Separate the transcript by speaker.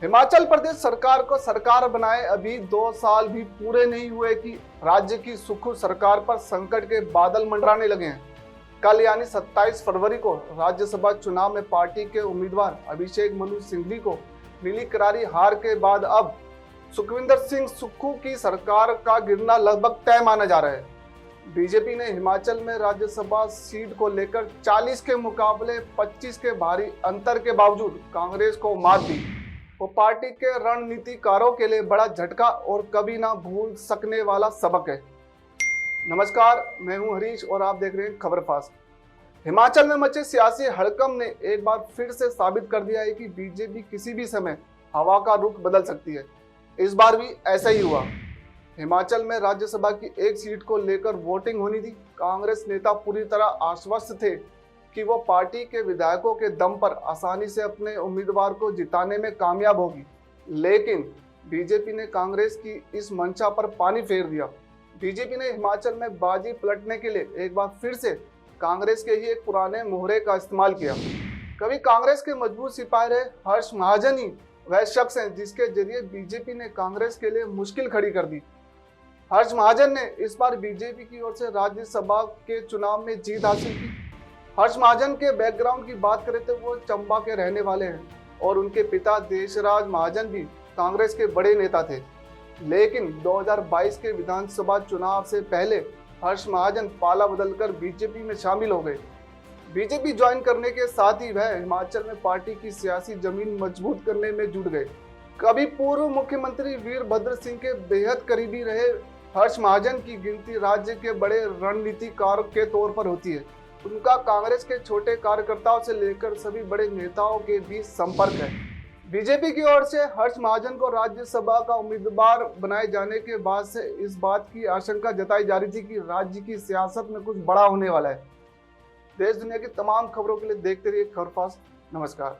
Speaker 1: हिमाचल प्रदेश सरकार को सरकार बनाए अभी 2 साल भी पूरे नहीं हुए कि राज्य की सुखू सरकार पर संकट के बादल मंडराने लगे हैं। कल यानी 27 फरवरी को राज्यसभा चुनाव में पार्टी के उम्मीदवार अभिषेक मनु सिंघवी को मिली करारी हार के बाद अब सुखविंदर सिंह सुक्खू की सरकार का गिरना लगभग तय माना जा रहा है। बीजेपी ने हिमाचल में राज्यसभा सीट को लेकर 40 के मुकाबले 25 के भारी अंतर के बावजूद कांग्रेस को मात दी। वो पार्टी के रणनीतिकारों के लिए बड़ा झटका और कभी ना भूल सकने वाला सबक है। नमस्कार, मैं हूं हरीश और आप देख रहे हैं खबर फास्ट। हिमाचल में मचे सियासी हड़कंप ने एक बार फिर से साबित कर दिया है कि बीजेपी किसी भी समय हवा का रुख बदल सकती है। इस बार भी ऐसा ही हुआ। हिमाचल में राज्यसभा की एक सीट को लेकर वोटिंग होनी थी। कांग्रेस नेता पूरी तरह आश्वस्त थे कि वो पार्टी के विधायकों के दम पर आसानी से अपने उम्मीदवार को जिताने में कामयाब होगी, लेकिन बीजेपी ने कांग्रेस की इस मंशा पर पानी फेर दिया। बीजेपी ने हिमाचल में बाजी पलटने के लिए एक बार फिर से कांग्रेस के ही एक पुराने मोहरे का इस्तेमाल किया। कभी कांग्रेस के मजबूत सिपाही रहे हर्ष महाजन ही वह शख्स हैं जिसके जरिए बीजेपी ने कांग्रेस के लिए मुश्किल खड़ी कर दी। हर्ष महाजन ने इस बार बीजेपी की ओर से राज्यसभा के चुनाव में जीत हासिल की। हर्ष महाजन के बैकग्राउंड की बात करें तो वो चंबा के रहने वाले हैं और उनके पिता देशराज महाजन भी कांग्रेस के बड़े नेता थे। लेकिन 2022 के विधानसभा चुनाव से पहले हर्ष महाजन पाला बदलकर बीजेपी में शामिल हो गए। बीजेपी ज्वाइन करने के साथ ही वह हिमाचल में पार्टी की सियासी जमीन मजबूत करने में जुट गए। कभी पूर्व मुख्यमंत्री वीरभद्र सिंह के बेहद करीबी रहे हर्ष महाजन की गिनती राज्य के बड़े रणनीतिकार के तौर पर होती है। उनका कांग्रेस के छोटे कार्यकर्ताओं से लेकर सभी बड़े नेताओं के बीच संपर्क है। बीजेपी की ओर से हर्ष महाजन को राज्यसभा का उम्मीदवार बनाए जाने के बाद से इस बात की आशंका जताई जा रही थी कि राज्य की सियासत में कुछ बड़ा होने वाला है। देश दुनिया की तमाम खबरों के लिए देखते रहिए खबर फास्ट। नमस्कार।